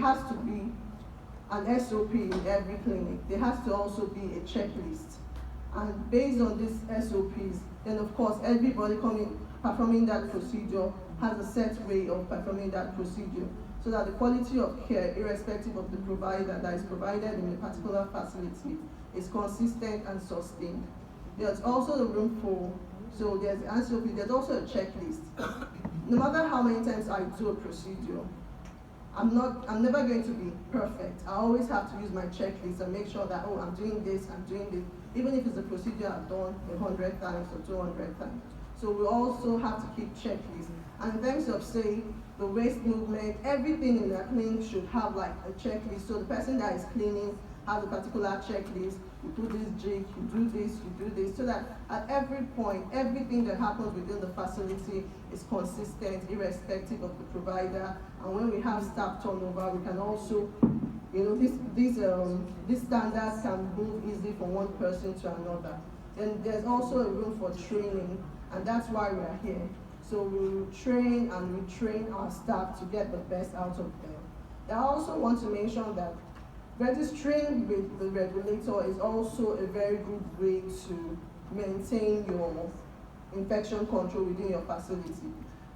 has to be an SOP in every clinic. There has to also be a checklist. And based on these SOPs, then of course everybody performing that procedure has a set way of performing that procedure, so that the quality of care, irrespective of the provider that is provided in a particular facility, is consistent and sustained. There's also the room for, so there's an SOP, there's also a checklist. No matter how many times I do a procedure, I'm never going to be perfect. I always have to use my checklist and make sure that, oh, I'm doing this, even if it's a procedure I've done 100 times or 200 times. So we also have to keep checklists. And in terms of, say, the waste movement, everything in the clinic should have like a checklist. So the person that is cleaning has a particular checklist. You put this jig, you do this, so that at every point, everything that happens within the facility is consistent, irrespective of the provider. And when we have staff turnover, we can also, these standards can move easily from one person to another. Then there's also a room for training, and that's why we are here. So we train and we train our staff to get the best out of them. I also want to mention that registering with the regulator is also a very good way to maintain your infection control within your facility.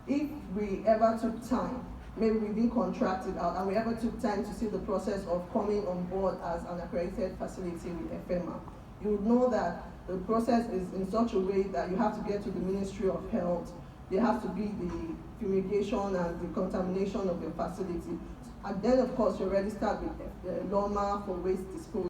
If we ever took time, maybe we didn't contract it out, and we ever took time to see the process of coming on board as an accredited facility with HEFAMAA, you would know that the process is in such a way that you have to get to the Ministry of Health. There has to be the fumigation and the contamination of your facility. And then, of course, you're registered with LOMA for waste disposal.